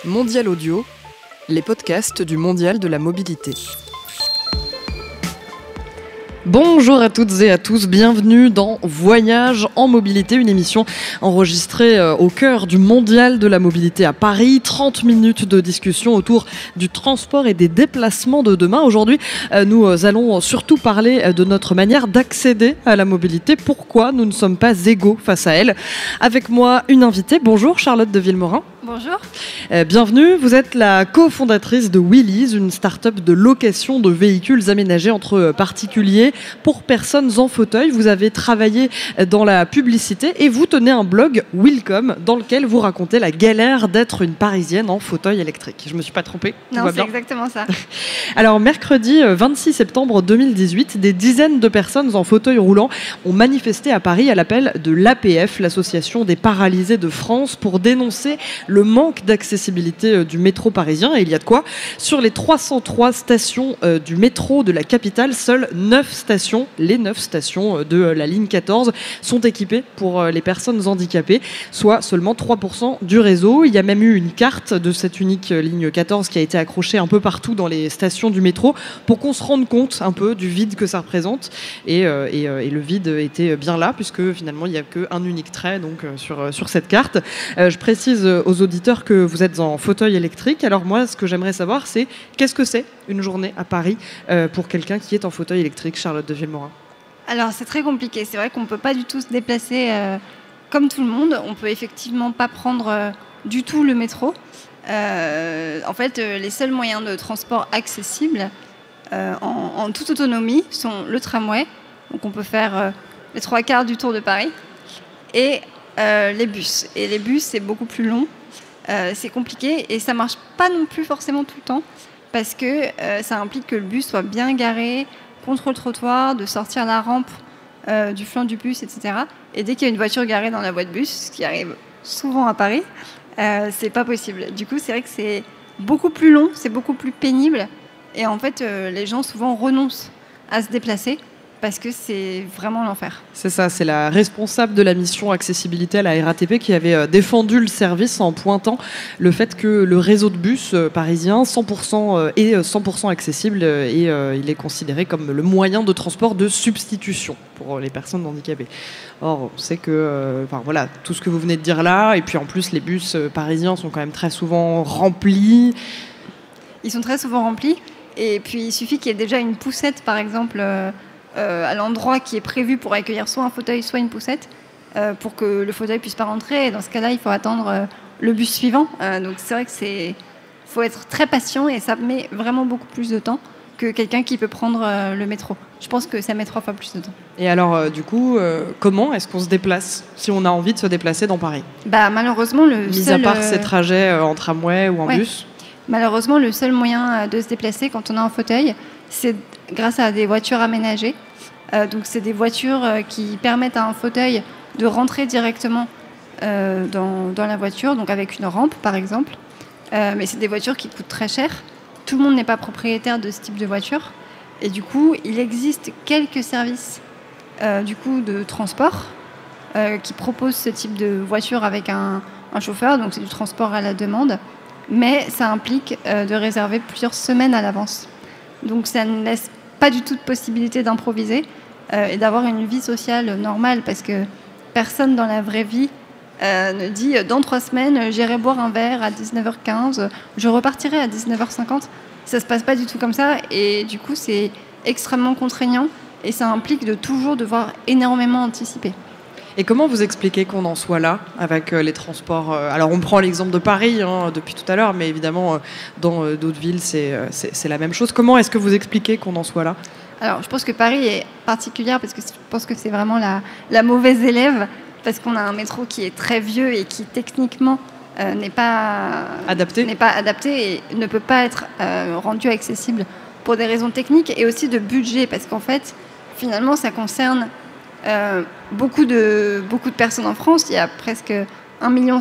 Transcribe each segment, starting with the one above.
Mondial Audio, les podcasts du Mondial de la mobilité. Bonjour à toutes et à tous, bienvenue dans Voyage en mobilité, une émission enregistrée au cœur du Mondial de la mobilité à Paris. 30 minutes de discussion autour du transport et des déplacements de demain. Aujourd'hui, nous allons surtout parler de notre manière d'accéder à la mobilité. Pourquoi nous ne sommes pas égaux face à elle. Avec moi, une invitée. Bonjour Charlotte de Villemorin. Bonjour. Bienvenue, vous êtes la cofondatrice de Wheelies, une start-up de location de véhicules aménagés entre particuliers pour personnes en fauteuil. Vous avez travaillé dans la publicité et vous tenez un blog Wheelcom dans lequel vous racontez la galère d'être une Parisienne en fauteuil électrique. Je ne me suis pas trompée? Non, c'est exactement ça. Alors mercredi 26 septembre 2018, des dizaines de personnes en fauteuil roulant ont manifesté à Paris à l'appel de l'APF, l'Association des paralysés de France, pour dénoncer le manque d'accessibilité du métro parisien. Et il y a de quoi. Sur les 303 stations du métro de la capitale, seules 9 stations, les 9 stations de la ligne 14, sont équipées pour les personnes handicapées, soit seulement 3% du réseau. Il y a même eu une carte de cette unique ligne 14 qui a été accrochée un peu partout dans les stations du métro pour qu'on se rende compte un peu du vide que ça représente. Et le vide était bien là, puisque finalement il n'y a qu'un unique trait donc, sur cette carte. Je précise aux auditeurs que vous êtes en fauteuil électrique. Alors moi, ce que j'aimerais savoir, c'est qu'est-ce que c'est une journée à Paris pour quelqu'un qui est en fauteuil électrique, Charlotte de Villemorin? Alors c'est très compliqué. C'est vrai qu'on ne peut pas du tout se déplacer comme tout le monde. On ne peut effectivement pas prendre du tout le métro. En fait, les seuls moyens de transport accessibles en toute autonomie sont le tramway. Donc on peut faire les 3/4 du tour de Paris. Et les bus. Et les bus, c'est beaucoup plus long. C'est compliqué et ça marche pas non plus forcément tout le temps parce que ça implique que le bus soit bien garé contre le trottoir, de sortir la rampe du flanc du bus, etc. Et dès qu'il y a une voiture garée dans la voie de bus, ce qui arrive souvent à Paris, c'est pas possible. Du coup, c'est vrai que c'est beaucoup plus long, c'est beaucoup plus pénible et en fait, les gens souvent renoncent à se déplacer parce que c'est vraiment l'enfer. C'est ça, c'est la responsable de la mission accessibilité à la RATP qui avait défendu le service en pointant le fait que le réseau de bus parisien 100% est 100% accessible et il est considéré comme le moyen de transport de substitution pour les personnes handicapées. Or, on sait que voilà, tout ce que vous venez de dire là, et puis en plus les bus parisiens sont quand même très souvent remplis. Ils sont très souvent remplis et puis il suffit qu'il y ait déjà une poussette par exemple à l'endroit qui est prévu pour accueillir soit un fauteuil, soit une poussette, pour que le fauteuil puisse pas rentrer. Et dans ce cas-là, il faut attendre le bus suivant. Donc c'est vrai que faut être très patient et ça met vraiment beaucoup plus de temps que quelqu'un qui peut prendre le métro. Je pense que ça met 3 fois plus de temps. Et alors, du coup, comment est-ce qu'on se déplace si on a envie de se déplacer dans Paris? Malheureusement, mis à part ces trajets en tramway ou en bus. Malheureusement, le seul moyen de se déplacer quand on est en fauteuil, c'est grâce à des voitures aménagées. Donc c'est des voitures qui permettent à un fauteuil de rentrer directement dans la voiture, donc avec une rampe par exemple. Mais c'est des voitures qui coûtent très cher. Tout le monde n'est pas propriétaire de ce type de voiture. Et du coup, il existe quelques services de transport qui proposent ce type de voiture avec un chauffeur. Donc c'est du transport à la demande. Mais ça implique de réserver plusieurs semaines à l'avance. Donc ça ne laisse pas du tout de possibilité d'improviser et d'avoir une vie sociale normale parce que personne dans la vraie vie ne dit dans 3 semaines j'irai boire un verre à 19h15, je repartirai à 19h50. Ça se passe pas du tout comme ça et du coup c'est extrêmement contraignant et ça implique de toujours devoir énormément anticiper. Et comment vous expliquez qu'on en soit là avec les transports Alors on prend l'exemple de Paris depuis tout à l'heure, mais évidemment dans d'autres villes c'est la même chose. Comment est-ce que vous expliquez qu'on en soit là? Alors je pense que Paris est particulière parce que je pense que c'est vraiment la mauvaise élève parce qu'on a un métro qui est très vieux et qui techniquement n'est pas adapté et ne peut pas être rendu accessible pour des raisons techniques et aussi de budget parce qu'en fait finalement ça concerne beaucoup de personnes en France. Il y a presque 1,5 million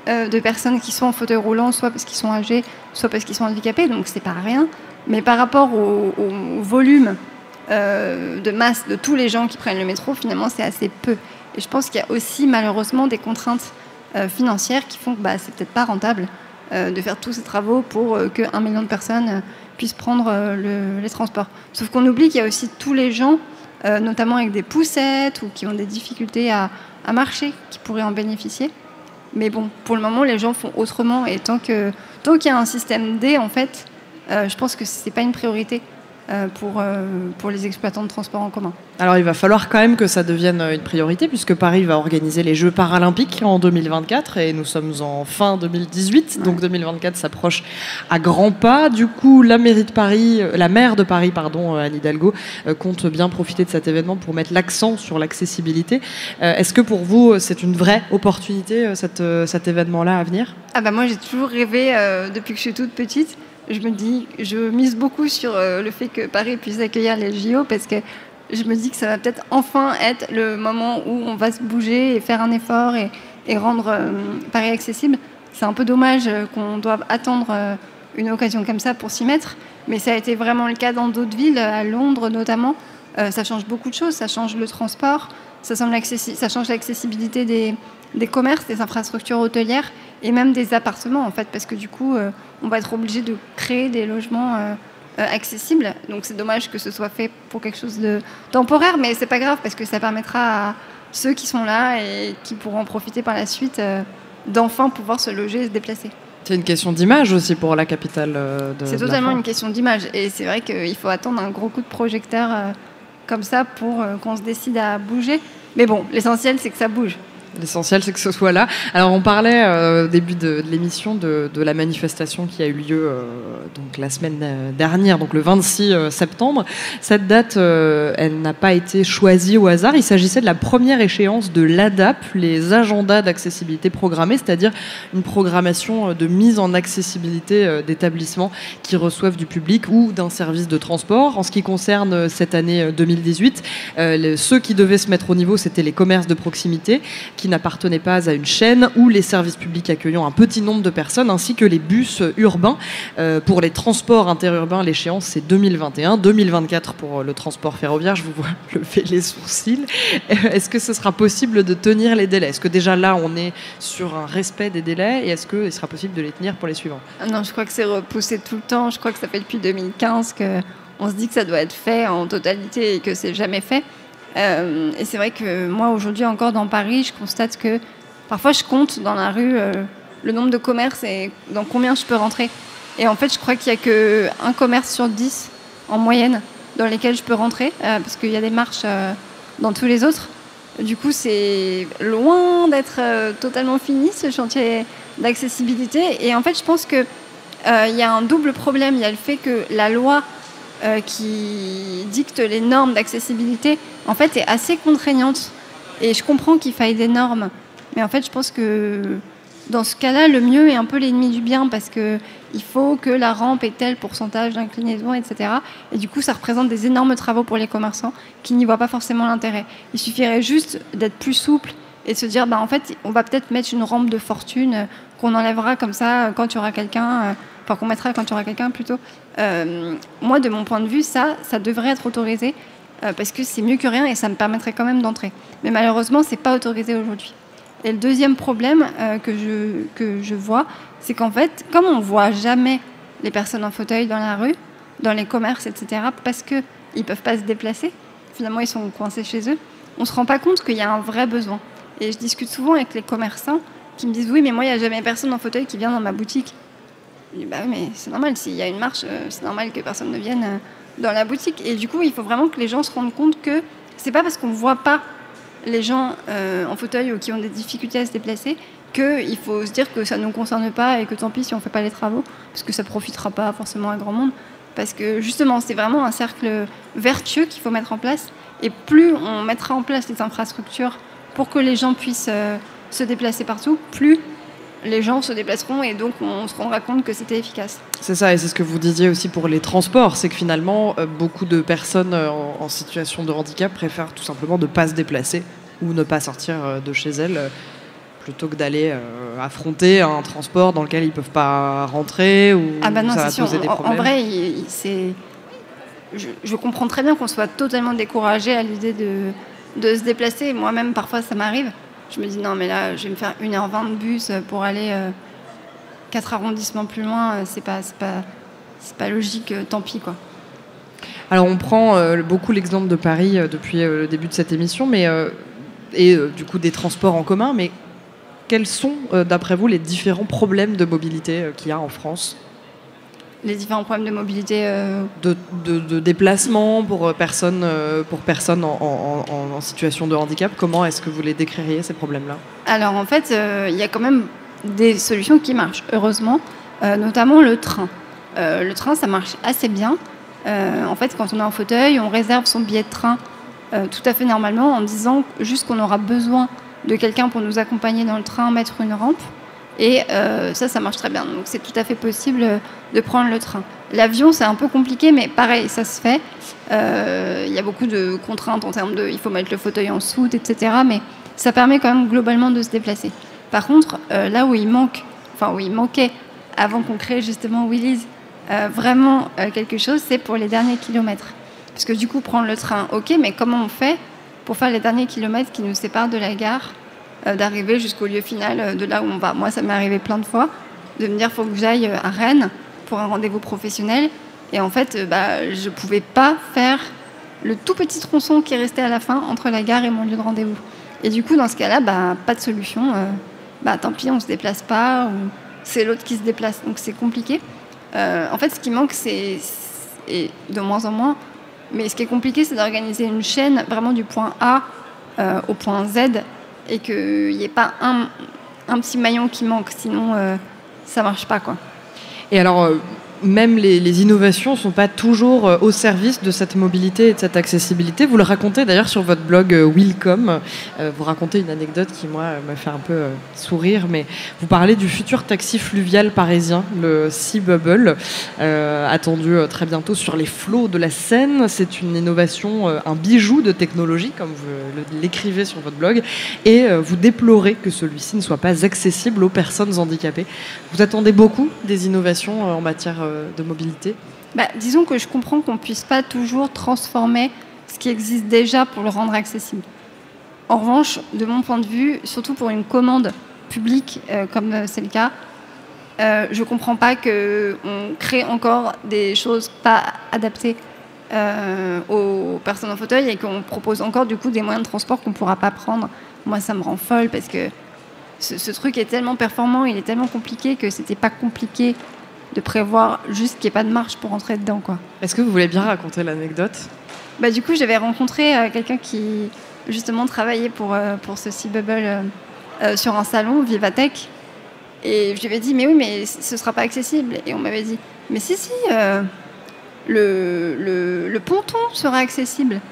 de personnes qui sont en fauteuil roulant, soit parce qu'ils sont âgés, soit parce qu'ils sont handicapés, donc c'est pas rien. Mais par rapport au volume de masse de tous les gens qui prennent le métro, finalement c'est assez peu. Et je pense qu'il y a aussi malheureusement des contraintes financières qui font que c'est peut-être pas rentable de faire tous ces travaux pour que 1 million de personnes puissent prendre les transports. Sauf qu'on oublie qu'il y a aussi tous les gens, notamment avec des poussettes ou qui ont des difficultés à marcher, qui pourraient en bénéficier. Mais bon, pour le moment, les gens font autrement. Et tant qu'il y a un système D, en fait, je pense que ce n'est pas une priorité pour les exploitants de transport en commun. Alors il va falloir quand même que ça devienne une priorité puisque Paris va organiser les Jeux paralympiques en 2024 et nous sommes en fin 2018, donc 2024 s'approche à grands pas. Du coup, la maire de Paris, Anne Hidalgo, compte bien profiter de cet événement pour mettre l'accent sur l'accessibilité. Est-ce que pour vous, c'est une vraie opportunité, cet événement-là à venir ? Moi, j'ai toujours rêvé, depuis que je suis toute petite, je mise beaucoup sur le fait que Paris puisse accueillir les JO parce que je me dis que ça va peut-être enfin être le moment où on va se bouger et faire un effort et rendre Paris accessible. C'est un peu dommage qu'on doive attendre une occasion comme ça pour s'y mettre, mais ça a été vraiment le cas dans d'autres villes, à Londres notamment. Ça change beaucoup de choses, ça change le transport, ça change l'accessibilité des commerces, des infrastructures hôtelières et même des appartements en fait, parce que du coup on va être obligé de créer des logements accessibles. Donc c'est dommage que ce soit fait pour quelque chose de temporaire, mais c'est pas grave parce que ça permettra à ceux qui sont là et qui pourront en profiter par la suite d'enfin pouvoir se loger et se déplacer. C'est une question d'image aussi pour la capitale C'est totalement une question d'image et c'est vrai qu'il faut attendre un gros coup de projecteur comme ça pour qu'on se décide à bouger. Mais bon, l'essentiel c'est que ça bouge. L'essentiel, c'est que ce soit là. Alors, on parlait au début de l'émission de la manifestation qui a eu lieu donc la semaine dernière, donc le 26 septembre. Cette date, elle n'a pas été choisie au hasard. Il s'agissait de la première échéance de l'ADAP, les agendas d'accessibilité programmés, c'est-à-dire une programmation de mise en accessibilité d'établissements qui reçoivent du public ou d'un service de transport. En ce qui concerne cette année 2018, ceux qui devaient se mettre au niveau, c'était les commerces de proximité, qui n'appartenaient pas à une chaîne, ou les services publics accueillant un petit nombre de personnes, ainsi que les bus urbains. Pour les transports interurbains, l'échéance c'est 2021, 2024 pour le transport ferroviaire. Je vous vois lever les sourcils. Est-ce que ce sera possible de tenir les délais ? Est-ce que déjà là on est sur un respect des délais et est-ce qu'il sera possible de les tenir pour les suivants ? Non, je crois que c'est repoussé tout le temps. Je crois que ça fait depuis 2015 qu'on se dit que ça doit être fait en totalité et que c'est jamais fait. Et c'est vrai que moi aujourd'hui encore dans Paris, je constate que parfois je compte dans la rue le nombre de commerces et dans combien je peux rentrer. Et en fait je crois qu'il n'y a qu'un commerce sur 10 en moyenne dans lesquels je peux rentrer parce qu'il y a des marches dans tous les autres. Du coup c'est loin d'être totalement fini ce chantier d'accessibilité. Et en fait je pense qu'il y a un double problème. Il y a le fait que la loi qui dicte les normes d'accessibilité, en fait, est assez contraignante. Et je comprends qu'il faille des normes. Mais en fait, je pense que dans ce cas-là, le mieux est un peu l'ennemi du bien parce qu'il faut que la rampe ait tel pourcentage d'inclinaison, etc. Et du coup, ça représente des énormes travaux pour les commerçants qui n'y voient pas forcément l'intérêt. Il suffirait juste d'être plus souple et de se dire, en fait, on va peut-être mettre une rampe de fortune qu'on enlèvera comme ça quand il y aura quelqu'un... Enfin, qu'on mettra quand il y aura quelqu'un plutôt. Moi, de mon point de vue, ça devrait être autorisé parce que c'est mieux que rien et ça me permettrait quand même d'entrer. Mais malheureusement, c'est pas autorisé aujourd'hui. Et le deuxième problème que je vois, c'est qu'en fait, comme on voit jamais les personnes en fauteuil dans la rue, dans les commerces, etc., parce qu'ils peuvent pas se déplacer, finalement, ils sont coincés chez eux, on se rend pas compte qu'il y a un vrai besoin. Et je discute souvent avec les commerçants qui me disent « Oui, mais moi, il n'y a jamais personne en fauteuil qui vient dans ma boutique. » Je dis, oui, mais c'est normal, s'il y a une marche, c'est normal que personne ne vienne dans la boutique. Et du coup, il faut vraiment que les gens se rendent compte que c'est pas parce qu'on ne voit pas les gens en fauteuil ou qui ont des difficultés à se déplacer qu'il faut se dire que ça ne nous concerne pas et que tant pis si on ne fait pas les travaux, parce que ça ne profitera pas forcément à grand monde. Parce que justement, c'est vraiment un cercle vertueux qu'il faut mettre en place. Et plus on mettra en place les infrastructures pour que les gens puissent se déplacer partout, plus les gens se déplaceront et donc on se rendra compte que c'était efficace. C'est ça, et c'est ce que vous disiez aussi pour les transports, c'est que finalement, beaucoup de personnes en situation de handicap préfèrent tout simplement ne pas se déplacer ou ne pas sortir de chez elles plutôt que d'aller affronter un transport dans lequel ils ne peuvent pas rentrer ou non, ça va poser des problèmes. En vrai, je comprends très bien qu'on soit totalement découragé à l'idée de se déplacer. Moi-même, parfois, ça m'arrive. Je me dis non, mais là, je vais me faire 1h20 de bus pour aller 4 arrondissements plus loin. C'est pas logique, tant pis, quoi. Alors, on prend beaucoup l'exemple de Paris depuis le début de cette émission, mais, du coup des transports en commun, mais quels sont, d'après vous, les différents problèmes de mobilité qu'il y a en France ? Les différents problèmes de mobilité de déplacement pour personnes en situation de handicap. Comment est-ce que vous les décririez, ces problèmes-là ? Alors, en fait, il y a quand même des solutions qui marchent, heureusement, notamment le train. Le train, ça marche assez bien. En fait, quand on est en fauteuil, on réserve son billet de train tout à fait normalement en disant juste qu'on aura besoin de quelqu'un pour nous accompagner dans le train, mettre une rampe. Et ça marche très bien. Donc, c'est tout à fait possible de prendre le train. L'avion, c'est un peu compliqué, mais pareil, ça se fait. Il y a beaucoup de contraintes en termes de... Il faut mettre le fauteuil en soute, etc. Mais ça permet quand même globalement de se déplacer. Par contre, là où il manquait, avant qu'on crée justement Willys, vraiment quelque chose, c'est pour les derniers kilomètres. Parce que du coup, prendre le train, ok, mais comment on fait pour faire les derniers kilomètres qui nous séparent de la gare, d'arriver jusqu'au lieu final de là où on va. Moi, ça m'est arrivé plein de fois de me dire faut que j'aille à Rennes pour un rendez-vous professionnel. Et en fait, je ne pouvais pas faire le tout petit tronçon qui restait à la fin entre la gare et mon lieu de rendez-vous. Et du coup, dans ce cas-là, pas de solution. Tant pis, on ne se déplace pas, ou c'est l'autre qui se déplace. Donc, c'est compliqué. En fait, ce qui manque, et de moins en moins, mais ce qui est compliqué, c'est d'organiser une chaîne vraiment du point A au point Z, et qu'il n'y ait pas un petit maillon qui manque, sinon ça marche pas, quoi. Et alors, même les innovations ne sont pas toujours au service de cette mobilité et de cette accessibilité. Vous le racontez d'ailleurs sur votre blog Willcom. Vous racontez une anecdote qui, moi, m'a fait un peu sourire, mais vous parlez du futur taxi fluvial parisien, le Sea Bubble, attendu très bientôt sur les flots de la Seine. C'est une innovation, un bijou de technologie, comme vous l'écrivez sur votre blog, et vous déplorez que celui-ci ne soit pas accessible aux personnes handicapées. Vous attendez beaucoup des innovations en matière de mobilité ? Disons que je comprends qu'on ne puisse pas toujours transformer ce qui existe déjà pour le rendre accessible. En revanche, de mon point de vue, surtout pour une commande publique comme c'est le cas, je ne comprends pas qu'on crée encore des choses pas adaptées aux personnes en fauteuil et qu'on propose encore du coup des moyens de transport qu'on ne pourra pas prendre. Moi, ça me rend folle parce que ce truc est tellement performant, il est tellement compliqué que c'était pas compliqué de prévoir juste qu'il n'y ait pas de marche pour entrer dedans, quoi. Est-ce que vous voulez bien raconter l'anecdote ? Du coup, j'avais rencontré quelqu'un qui, justement, travaillait pour ce Sea Bubble sur un salon, Vivatech. Et je lui avais dit, mais oui, mais ce ne sera pas accessible. Et on m'avait dit, mais si, le ponton sera accessible.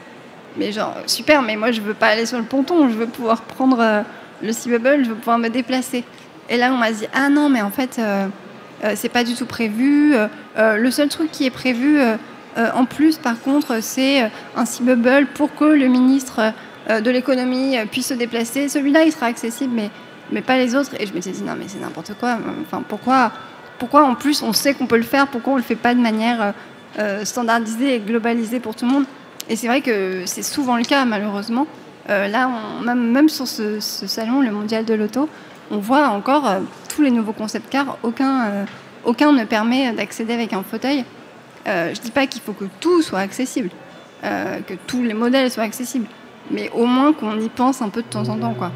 Mais genre, super, mais moi, je ne veux pas aller sur le ponton. Je veux pouvoir prendre le Sea Bubble, je veux pouvoir me déplacer. Et là, on m'a dit, ah non, mais en fait... c'est pas du tout prévu. Le seul truc qui est prévu en plus, par contre, c'est un Sea Bubble pour que le ministre de l'économie puisse se déplacer. Celui-là, il sera accessible, mais pas les autres. Et je me suis dit, non, mais c'est n'importe quoi. Enfin, pourquoi en plus, on sait qu'on peut le faire, pourquoi on le fait pas de manière standardisée et globalisée pour tout le monde ? Et c'est vrai que c'est souvent le cas, malheureusement. Là, même sur ce salon, le Mondial de l'Auto, on voit encore tous les nouveaux concept cars, aucun ne permet d'accéder avec un fauteuil. Je ne dis pas qu'il faut que tout soit accessible, que tous les modèles soient accessibles, mais au moins qu'on y pense un peu de temps en temps, quoi.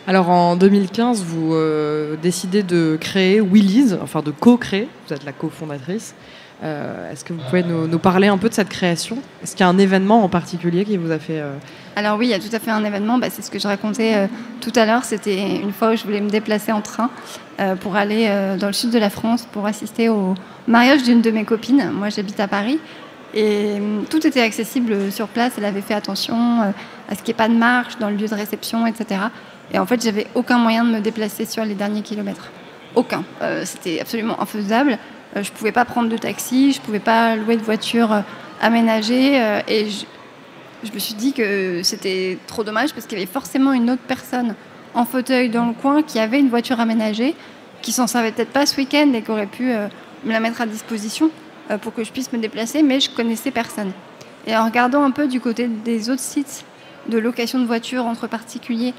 Alors en 2015, vous décidez de créer Willys, enfin de co-créer, vous êtes la cofondatrice. Est-ce que vous pouvez nous parler un peu de cette création ? Est-ce qu'il y a un événement en particulier qui vous a fait... Alors oui, il y a tout à fait un événement. C'est ce que je racontais tout à l'heure. C'était une fois où je voulais me déplacer en train pour aller dans le sud de la France pour assister au mariage d'une de mes copines. Moi, j'habite à Paris. Et tout était accessible sur place. Elle avait fait attention à ce qu'il n'y ait pas de marche dans le lieu de réception, etc. Et en fait, j'avais aucun moyen de me déplacer sur les derniers kilomètres. Aucun. C'était absolument infaisable. Je ne pouvais pas prendre de taxi, je ne pouvais pas louer de voiture aménagée. Et je me suis dit que c'était trop dommage parce qu'il y avait forcément une autre personne en fauteuil dans le coin qui avait une voiture aménagée, qui s'en servait peut-être pas ce week-end et qui aurait pu me la mettre à disposition pour que je puisse me déplacer, mais je connaissais personne. Et en regardant un peu du côté des autres sites de location de voitures entre particuliers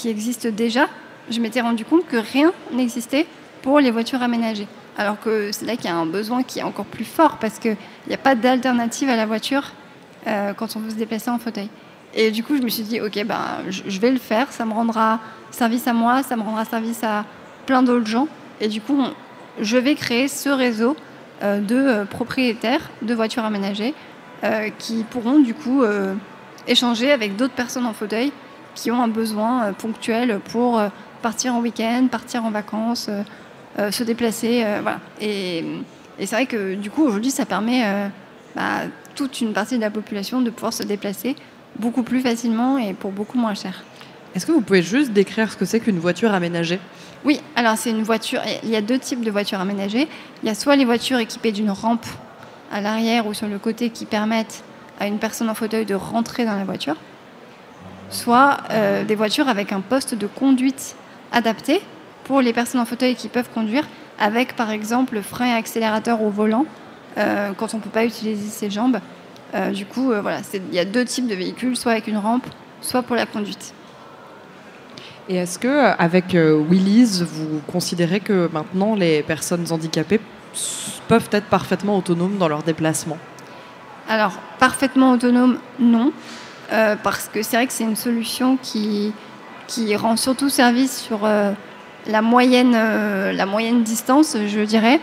qui existent déjà, je m'étais rendu compte que rien n'existait pour les voitures aménagées. Alors que c'est là qu'il y a un besoin qui est encore plus fort parce qu'il n'y a pas d'alternative à la voiture quand on veut se déplacer en fauteuil. Et du coup, je me suis dit, ok, je vais le faire, ça me rendra service à moi, ça me rendra service à plein d'autres gens. Et du coup, je vais créer ce réseau de propriétaires de voitures aménagées qui pourront du coup échanger avec d'autres personnes en fauteuil qui ont un besoin ponctuel pour partir en week-end, partir en vacances, se déplacer. Voilà. Et c'est vrai que du coup, aujourd'hui, ça permet à toute une partie de la population de pouvoir se déplacer beaucoup plus facilement et pour beaucoup moins cher. Est-ce que vous pouvez juste décrire ce que c'est qu'une voiture aménagée ? Oui, alors c'est une voiture, il y a 2 types de voitures aménagées. Il y a soit les voitures équipées d'une rampe à l'arrière ou sur le côté qui permettent à une personne en fauteuil de rentrer dans la voiture, soit des voitures avec un poste de conduite adapté pour les personnes en fauteuil qui peuvent conduire, avec par exemple le frein et accélérateur au volant quand on ne peut pas utiliser ses jambes. Du coup, voilà, il y a 2 types de véhicules, soit avec une rampe, soit pour la conduite. Et est-ce qu'avec Willys, vous considérez que maintenant les personnes handicapées peuvent être parfaitement autonomes dans leurs déplacements ? Alors, parfaitement autonome, non. Parce que c'est vrai que c'est une solution qui rend surtout service sur la moyenne distance, je dirais.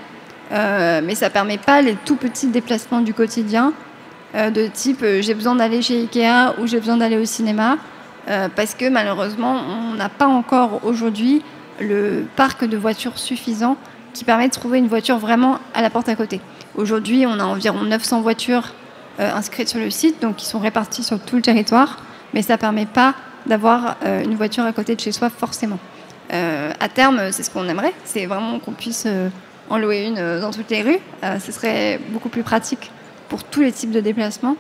Mais ça ne permet pas les tout petits déplacements du quotidien, de type j'ai besoin d'aller chez Ikea ou j'ai besoin d'aller au cinéma. Parce que malheureusement, on n'a pas encore aujourd'hui le parc de voitures suffisant qui permet de trouver une voiture vraiment à la porte à côté. Aujourd'hui, on a environ 900 voitures inscrites sur le site, donc qui sont réparties sur tout le territoire, mais ça ne permet pas d'avoir une voiture à côté de chez soi forcément. À terme, c'est ce qu'on aimerait, c'est vraiment qu'on puisse en louer une dans toutes les rues. Ce serait beaucoup plus pratique pour tous les types de déplacements,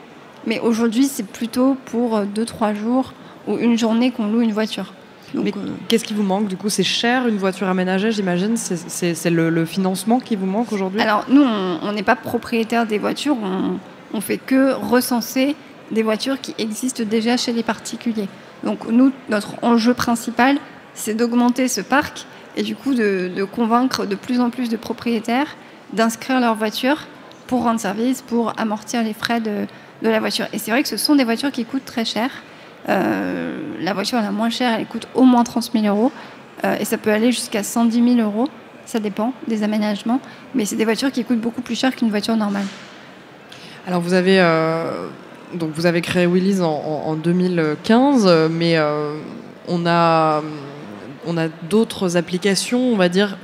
mais aujourd'hui, c'est plutôt pour 2-3 jours ou une journée qu'on loue une voiture. Donc, mais qu'est-ce qui vous manque ? Du coup, c'est cher une voiture aménagée, j'imagine. C'est le financement qui vous manque aujourd'hui ? Alors, nous, on n'est pas propriétaire des voitures. On fait que recenser des voitures qui existent déjà chez les particuliers. Donc, nous, notre enjeu principal, c'est d'augmenter ce parc et du coup de convaincre de plus en plus de propriétaires d'inscrire leur voiture pour rendre service, pour amortir les frais de la voiture. Et c'est vrai que ce sont des voitures qui coûtent très cher. La voiture la moins chère, elle coûte au moins 30 000 euros et ça peut aller jusqu'à 110 000 euros, ça dépend des aménagements, mais c'est des voitures qui coûtent beaucoup plus cher qu'une voiture normale. Alors vous avez créé Willys en 2015, mais on a d'autres applications, on va dire,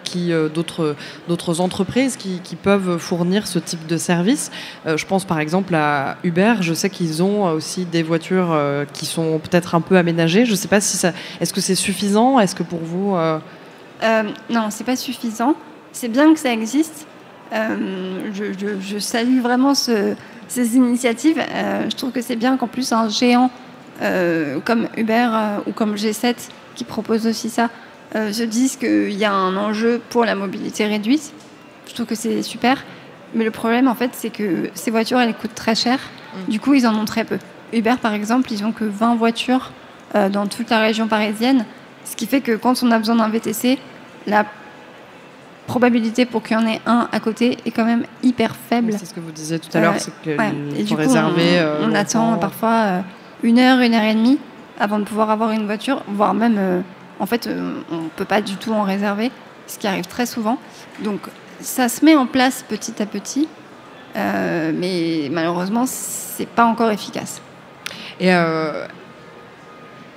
d'autres entreprises qui peuvent fournir ce type de service. Je pense par exemple à Uber. Je sais qu'ils ont aussi des voitures qui sont peut-être un peu aménagées. Je ne sais pas si est-ce que c'est suffisant ? Est-ce que pour vous Non, c'est pas suffisant. C'est bien que ça existe. Je salue vraiment ces initiatives. Je trouve que c'est bien qu'en plus un géant comme Uber ou comme G7 qui propose aussi ça, se disent qu'il y a un enjeu pour la mobilité réduite. Je trouve que c'est super. Mais le problème, en fait, c'est que ces voitures, elles coûtent très cher. Du coup, ils en ont très peu. Uber, par exemple, ils n'ont que 20 voitures dans toute la région parisienne. Ce qui fait que quand on a besoin d'un VTC, la probabilité pour qu'il y en ait un à côté est quand même hyper faible. C'est ce que vous disiez tout à l'heure, c'est qu'il faut coup, réserver. On attend parfois 1 heure, 1h30 avant de pouvoir avoir une voiture, voire même, on ne peut pas du tout en réserver, ce qui arrive très souvent. Donc, ça se met en place petit à petit, mais malheureusement, c'est pas encore efficace. Et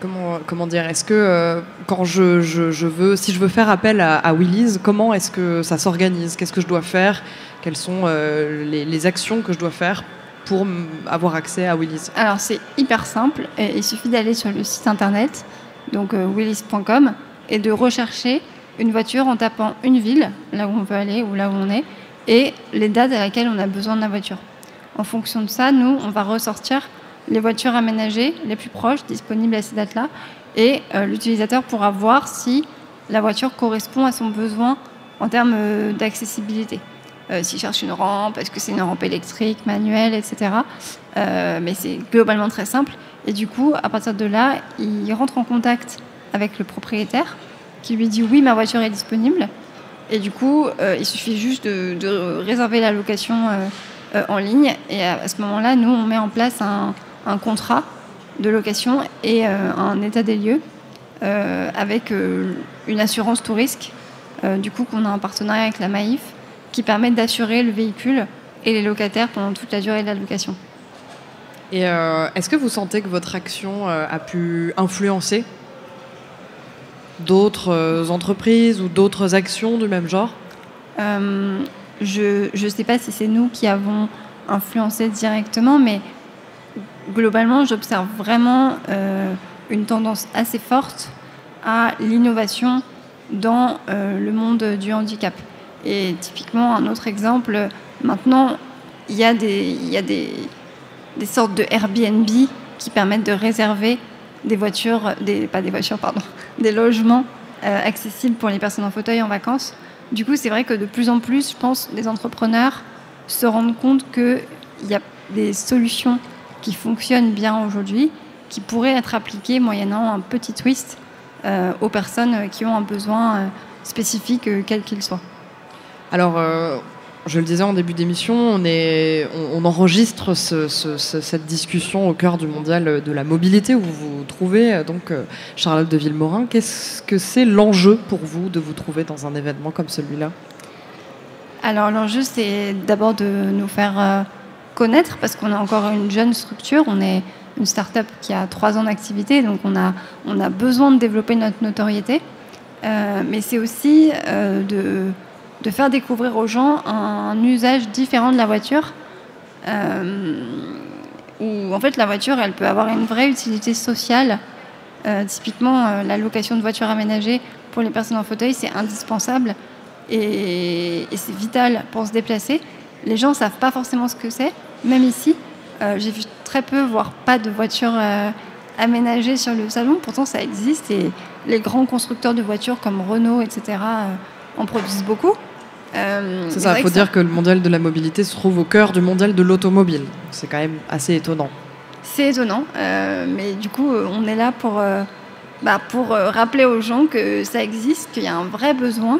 comment dire, est-ce que quand si je veux faire appel à Willys, comment est-ce que ça s'organise ? Qu'est-ce que je dois faire ? Quelles sont les actions que je dois faire pour avoir accès à Willys ? Alors c'est hyper simple, il suffit d'aller sur le site internet, donc willys.com, et de rechercher une voiture en tapant une ville, là où on veut aller ou là où on est, et les dates à laquelle on a besoin de la voiture. En fonction de ça, nous, on va ressortir les voitures aménagées les plus proches, disponibles à ces dates-là, et l'utilisateur pourra voir si la voiture correspond à son besoin en termes d'accessibilité. S'il cherche une rampe, est-ce que c'est une rampe électrique, manuelle, etc. Mais c'est globalement très simple. Et du coup, à partir de là, il rentre en contact avec le propriétaire qui lui dit oui, ma voiture est disponible. Et du coup, il suffit juste de réserver la location en ligne. Et à ce moment-là, nous, on met en place un contrat de location et un état des lieux avec une assurance tout risque. Du coup, qu'on a un partenariat avec la Maïf qui permet d'assurer le véhicule et les locataires pendant toute la durée de la location. Et est-ce que vous sentez que votre action a pu influencer d'autres entreprises ou d'autres actions du même genre ? Je ne sais pas si c'est nous qui avons influencé directement, mais globalement, j'observe vraiment une tendance assez forte à l'innovation dans le monde du handicap. Et typiquement, un autre exemple, maintenant, il y a des sortes de Airbnb qui permettent de réserver des logements accessibles pour les personnes en fauteuil en vacances. Du coup, c'est vrai que de plus en plus, je pense, les entrepreneurs se rendent compte qu'il y a des solutions qui fonctionnent bien aujourd'hui, qui pourraient être appliquées moyennant un petit twist aux personnes qui ont un besoin spécifique, quel qu'il soit. Alors, je le disais en début d'émission, on enregistre cette discussion au cœur du mondial de la mobilité où vous vous trouvez, donc Charlotte de Villemorin. Qu'est-ce que c'est l'enjeu pour vous de vous trouver dans un événement comme celui-là ? Alors l'enjeu, c'est d'abord de nous faire connaître, parce qu'on est encore une jeune structure, on est une start-up qui a 3 ans d'activité, donc on a besoin de développer notre notoriété, mais c'est aussi de faire découvrir aux gens un usage différent de la voiture, où en fait la voiture, elle peut avoir une vraie utilité sociale. Typiquement, la location de voitures aménagées pour les personnes en fauteuil, c'est indispensable et c'est vital pour se déplacer. Les gens ne savent pas forcément ce que c'est, même ici. J'ai vu très peu, voire pas de voitures aménagées sur le salon, pourtant ça existe et les grands constructeurs de voitures comme Renault, etc., en produisent beaucoup. C'est ça, il faut dire que le mondial de la mobilité se trouve au cœur du mondial de l'automobile. C'est quand même assez étonnant. C'est étonnant, mais du coup, on est là pour rappeler aux gens que ça existe, qu'il y a un vrai besoin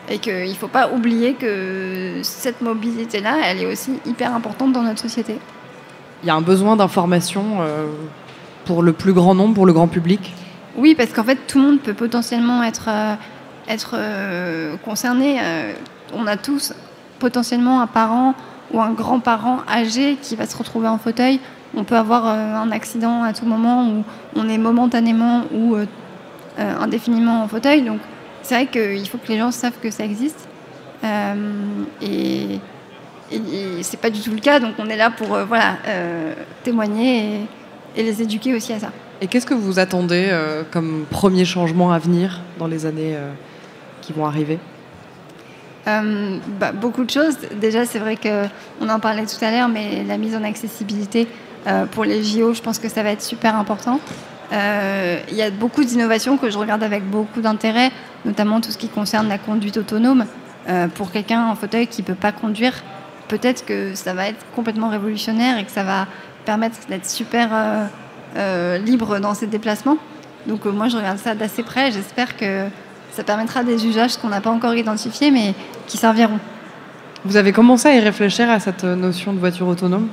et qu'il ne faut pas oublier que cette mobilité-là, elle est aussi hyper importante dans notre société. Il y a un besoin d'information pour le plus grand nombre, pour le grand public ? Oui, parce qu'en fait, tout le monde peut potentiellement être concerné. On a tous potentiellement un parent ou un grand-parent âgé qui va se retrouver en fauteuil. On peut avoir un accident à tout moment où on est momentanément ou indéfiniment en fauteuil. Donc, c'est vrai qu'il faut que les gens savent que ça existe. Et c'est pas du tout le cas. Donc, on est là pour témoigner et les éduquer aussi à ça. Et qu'est-ce que vous attendez comme premier changement à venir dans les années qui vont arriver ? Beaucoup de choses. Déjà, c'est vrai qu'on en parlait tout à l'heure, mais la mise en accessibilité pour les JO, je pense que ça va être super important. Il y a beaucoup d'innovations que je regarde avec beaucoup d'intérêt, notamment tout ce qui concerne la conduite autonome. Pour quelqu'un en fauteuil qui ne peut pas conduire, peut-être que ça va être complètement révolutionnaire et que ça va permettre d'être super libre dans ses déplacements. Donc moi, je regarde ça d'assez près. J'espère que ça permettra des usages qu'on n'a pas encore identifiés, mais qui serviront. Vous avez commencé à y réfléchir à cette notion de voiture autonome ?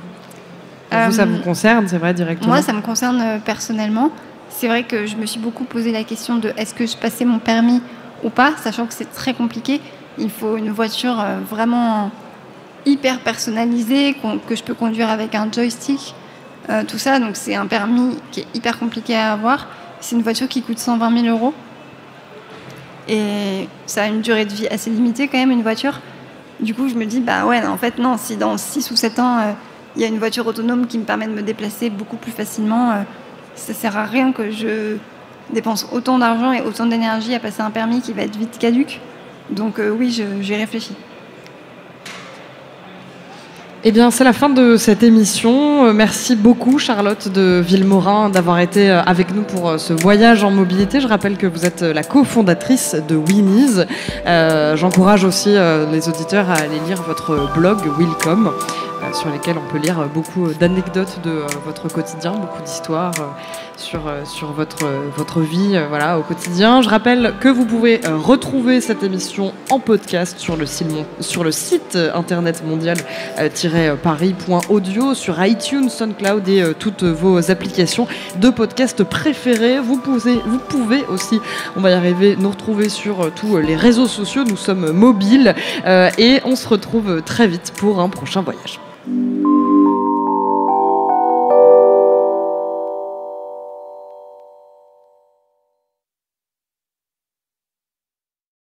Vous, ça vous concerne, c'est vrai, directement ? Moi, ça me concerne personnellement. C'est vrai que je me suis beaucoup posé la question de est-ce que je passais mon permis ou pas, sachant que c'est très compliqué. Il faut une voiture vraiment hyper personnalisée, que je peux conduire avec un joystick, tout ça. Donc c'est un permis qui est hyper compliqué à avoir. C'est une voiture qui coûte 120 000 €. Et ça a une durée de vie assez limitée quand même, une voiture. Du coup, je me dis, en fait, non, si dans 6 ou 7 ans, il y a une voiture autonome qui me permet de me déplacer beaucoup plus facilement, ça sert à rien que je dépense autant d'argent et autant d'énergie à passer un permis qui va être vite caduc. Donc oui, j'y réfléchis. Eh bien, c'est la fin de cette émission. Merci beaucoup, Charlotte de Villemorin, d'avoir été avec nous pour ce voyage en mobilité. Je rappelle que vous êtes la cofondatrice de Winnies. J'encourage aussi les auditeurs à aller lire votre blog Willcom, sur lesquels on peut lire beaucoup d'anecdotes de votre quotidien, beaucoup d'histoires sur votre vie voilà, au quotidien. Je rappelle que vous pouvez retrouver cette émission en podcast sur le site internet mondial-paris.audio, sur iTunes, SoundCloud et toutes vos applications de podcast préférées. Vous pouvez aussi, on va y arriver, nous retrouver sur tous les réseaux sociaux. Nous sommes mobiles et on se retrouve très vite pour un prochain voyage.